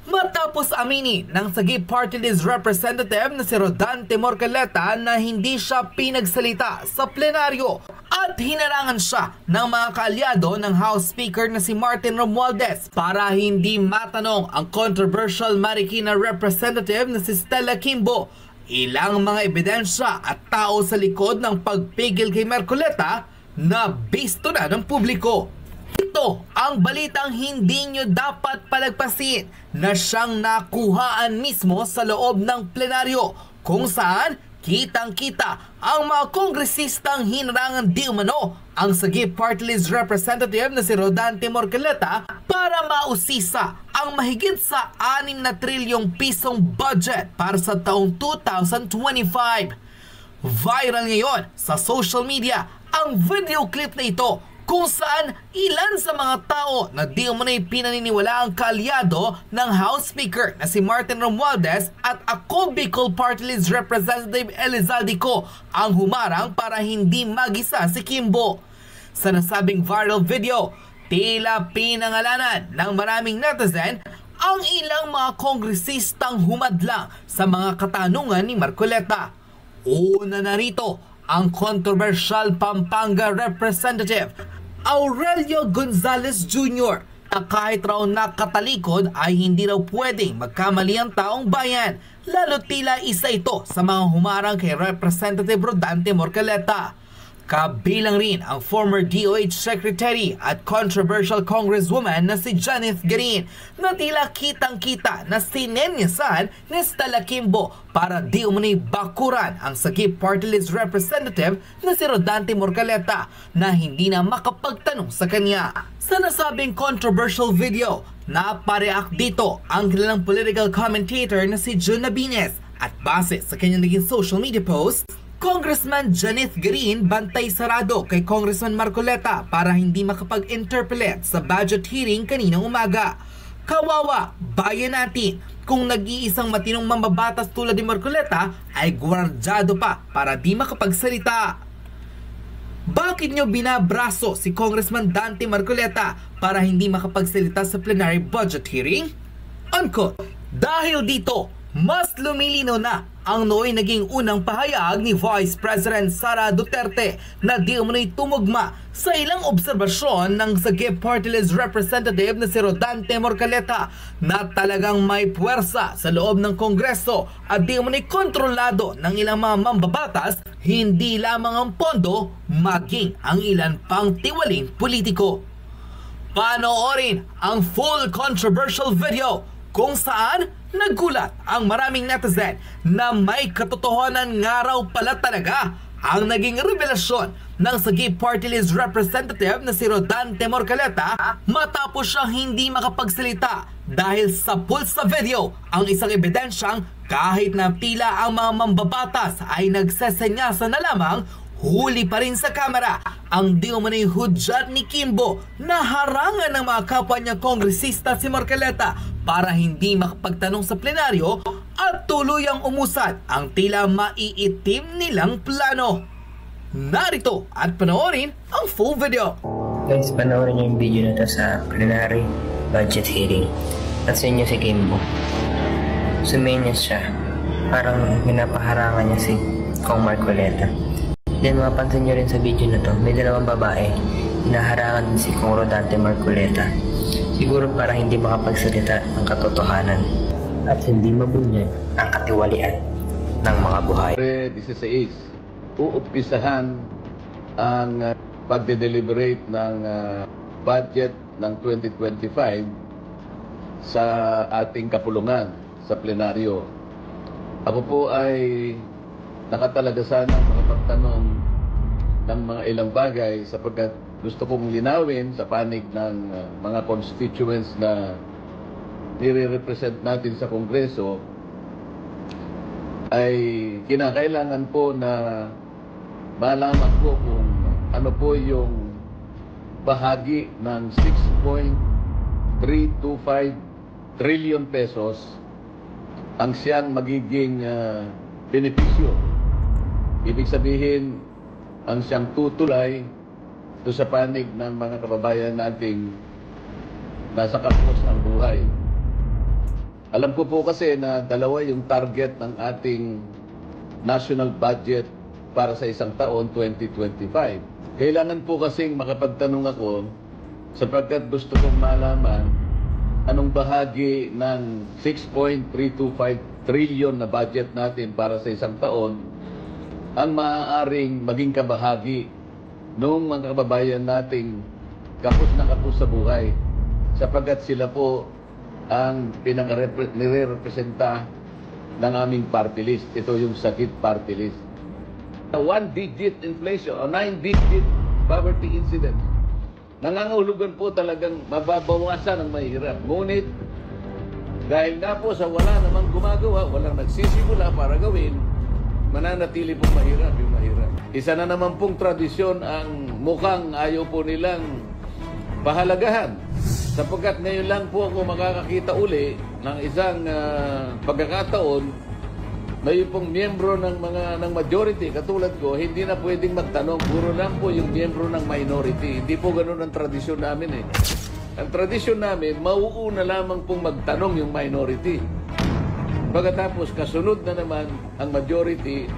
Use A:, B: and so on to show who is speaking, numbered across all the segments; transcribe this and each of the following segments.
A: Matapos aminin ng Sagip Party List Representative na si Rodante Morcaleta na hindi siya pinagsalita sa plenaryo at hinarangan siya ng mga kaalyado ng House Speaker na si Martin Romualdez para hindi matanong ang controversial Marikina Representative na si Stella Kimbo. Ilang mga ebidensya at tao sa likod ng pagpigil kay Morcaleta na bisto na ng publiko. Ito ang balitang hindi nyo dapat palagpasin na siyang nakuhaan mismo sa loob ng plenaryo kung saan kitang-kita ang mga kongresistang hinarangan di umano ang Sagip Party List Representative na si Rodante Morcaleta para mausisa ang mahigit sa 6 na trilyong pisong budget para sa taong 2025. Viral ngayon sa social media ang video clip na ito kung saan ilan sa mga tao na di umunay pinaniniwala ang kaalyado ng House Speaker na si Martin Romualdez at ako Bicol Party List Representative Elizalde Co ang humarang para hindi magisa si Kimbo. Sa nasabing viral video, tila pinangalanan ng maraming netizen ang ilang mga kongresistang humadlang sa mga katanungan ni Morcaleta. Una na rito ang controversial Pampanga Representative Aurelio Gonzalez Jr. na kahit raw nakatalikod ay hindi raw pwedeng magkamali ang taong bayan, lalo tila isa ito sa mga humarang kay Representative Rodante Morcaleta. Kabilang rin ang former DOH Secretary at controversial Congresswoman na si Janeth Garin na tila kitang-kita na sinenyasan ni Stella Kimbo para di umunay bakuran ang Sagip Party List Representative na si Rodante Morcaleta na hindi na makapagtanong sa kanya. Sa nasabing controversial video, napareact dito ang kilalang political commentator na si Jun Nabines at base sa kanyang naging social media post, Congressman Janeth Garin bantay sarado kay Congressman Morcaleta para hindi makapag-interpolate sa budget hearing kaninang umaga. Kawawa, bayan natin kung nag-iisang matinong mambabatas tulad ni Morcaleta ay gwardyado pa para di makapagsalita. Bakit nyo binabraso si Congressman Dante Morcaleta para hindi makapagsalita sa plenary budget hearing? Unquote. Dahil dito, mas lumilinaw na ang nooy naging unang pahayag ni Vice President Sara Duterte na di umano'y tumugma sa ilang obserbasyon ng Sagip Party List Representative na si Rodante Morcaleta na talagang may puwersa sa loob ng Kongreso at di umano'y kontrolado ng ilang mga mambabatas, hindi lamang ang pondo, maging ang ilan pang tiwaling politiko. Panoorin ang full controversial video kung saan nagulat ang maraming netizen na may katotohanan nga raw pala talaga ang naging revelasyon ng Sagip Party List Representative na si Rodante Morcaleta matapos siyang hindi makapagsalita dahil sa sa video ang isang ebidensyang kahit na tila ang mga mambabatas ay nagsesenyasa na lamang, huli pa rin sa kamera ang di umano'y hudyat ni Kimbo na harangan ng mga kapwa niya kongresista si Morcaleta para hindi makapagtanong sa plenaryo at tuluyang umusad ang tila maiitim nilang plano. Narito at panoorin ang full video.
B: Guys, panoorin niyo yung video na to sa plenary budget hearing. At sa inyo si Kimbo. Sumenyas siya. Parang minapaharangan niya si Kong Morcaleta. Then mapansin nyo rin sa video na to, may dalawang babae, hinaharangan din si Kong Rodante Morcaleta. Siguro para hindi makapagsalita ng katotohanan at hindi mabunyag ang katiwalian ng mga buhay.
C: 16, uumpisahan ang pagde-deliberate ng budget ng 2025 sa ating kapulungan sa plenaryo. Ako po ay nakatalaga sana makapagtanong ng mga ilang bagay sapagkat gusto kong linawin sa panig ng mga constituents na nire-represent natin sa Kongreso ay kinakailangan po na malaman po kung ano po yung bahagi ng 6.325 trillion pesos ang siyang magiging benepisyo. Ibig sabihin, ang siyang tutulay do sa panig ng mga kababayan nating nasa kapos ang buhay. Alam ko po kasi na dalawa yung target ng ating national budget para sa isang taon, 2025. Kailangan po kasing makapagtanong ako sapagkat gusto kong malaman anong bahagi ng 6.325 trillion na budget natin para sa isang taon ang maaaring maging kabahagi ng mga kababayan nating kapos na kapos sa buhay sapagkat sila po ang nire-representa ng aming party list. Ito yung sakit party list. 1-digit inflation o 9-digit poverty incidence. Nangangahulugan po talagang mababawasan ang mahirap. Ngunit, dahil nga po sa wala namang gumagawa, walang nagsisimula para gawin, mananatili pong mahirap yung mahirap. Isa na naman pong tradisyon ang mukhang ayaw po nilang pahalagahan. Sapagkat ngayon lang po ako makakakita uli ng isang pagkakataon na yung pong miyembro ng majority katulad ko, hindi na pwedeng magtanong. Puro lang po yung miyembro ng minority. Hindi po ganun ang tradisyon namin eh. Ang tradisyon namin, mauuna lamang pong magtanong yung minority. Pagkatapos, kasunod na naman ang majority,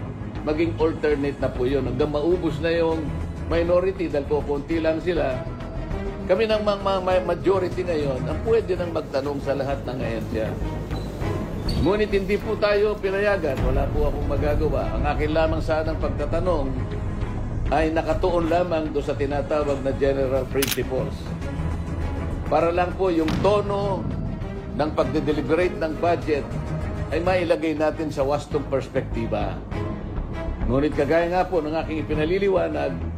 C: maging alternate na po yun. Hanggang maubos na yung minority dahil po konti lang sila. Kami ng mga majority ngayon ang pwede nang magtanong sa lahat ng ahensya. Ngunit hindi po tayo pinayagan. Wala po akong magagawa. Ang akin lamang sanang pagtatanong ay nakatuon lamang do sa tinatawag na general principles. Para lang po yung tono ng pagde-deliberate ng budget ay mailagay natin sa wastong perspektiba. Ngunit kagaya nga po ng aking ipinaliliwanag,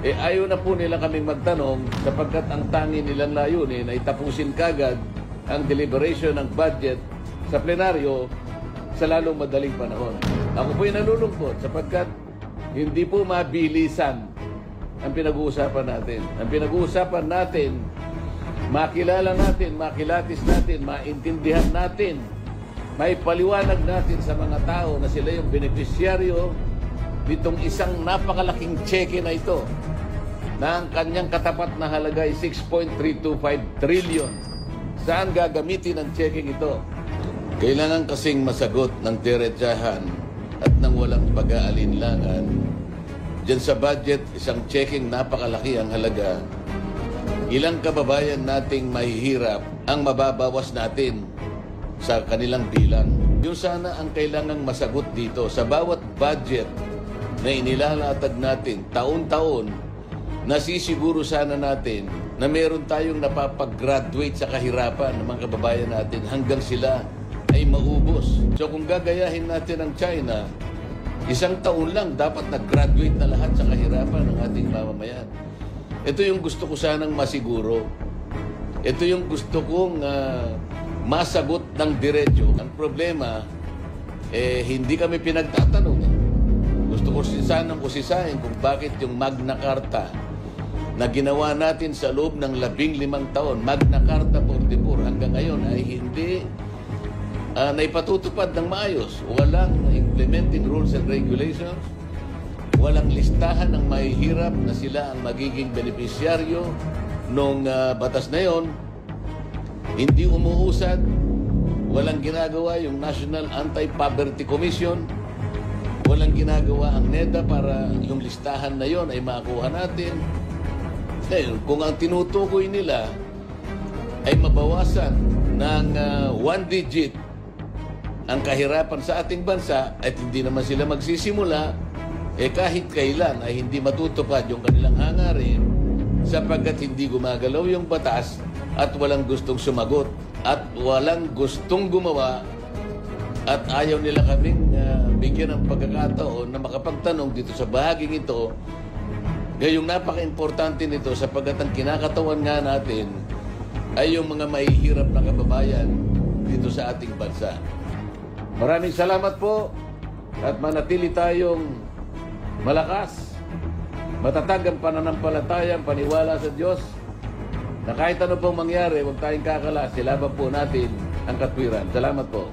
C: ayaw na po nila kaming magtanong sapagkat ang tangi nilang layunin ay tapusin kagad ang deliberation ng budget sa plenaryo sa lalong madaling panahon. Ako po'y nalulungkot sapagkat hindi po mabilisan ang pinag-uusapan natin. Ang pinag-uusapan natin, makilala natin, makilatis natin, maintindihan natin, may paliwanag natin sa mga tao na sila yung benepisyaryo nitong isang napakalaking cheque na ito na ang kanyang katapat na halaga ay 6.325 trillion. Saan gagamitin ang checking ito? Kailangan kasing masagot ng diretsahan at ng walang pag-aalinlangan. Diyan sa budget, isang checking napakalaki ang halaga. Ilang kababayan nating mahihirap ang mababawas natin sa kanilang bilang. Yung sana ang kailangang masagot dito sa bawat budget na inilalatag natin taon-taon, nasisiguro sana natin na meron tayong napapag-graduate sa kahirapan ng mga kababayan natin hanggang sila ay maubos. So kung gagayahin natin ang China, isang taon lang dapat nag-graduate na lahat sa kahirapan ng ating mamamayan. Ito yung gusto ko sanang masiguro. Ito yung gusto kong masagot ng diretso. Ang problema, hindi kami pinagtatanong. Gusto ko sanang usisahin kung bakit yung Magna Carta na ginawa natin sa loob ng 15 taon, Magna Carta 44, hanggang ngayon ay hindi naipatutupad ng maayos. Walang implementing rules and regulations, walang listahan ng mahihirap na sila ang magiging benepisyaryo ng batas na yon. Hindi umuusad, walang ginagawa yung National Anti-Poverty Commission, walang ginagawa ang NEDA para yung listahan na yon ay makuha natin. Ngayon, kung ang tinutukoy nila ay mabawasan ng 1 digit ang kahirapan sa ating bansa at hindi naman sila magsisimula, kahit kailan ay hindi matutupad yung kanilang hangarin sapagkat hindi gumagalaw yung batas at walang gustong sumagot at walang gustong gumawa at ayaw nila kaming bigyan ng pagkakataon na makapagtanong dito sa bahaging ito. Ngayong napaka-importante nito sapagkat ang kinakatawan nga natin ay yung mga mahihirap na kababayan dito sa ating bansa. Maraming salamat po at manatili tayong malakas, matatag ang pananampalatayang paniwala sa Diyos na kahit ano pong mangyari, huwag tayong kakala, silaban po natin ang katwiran. Salamat po.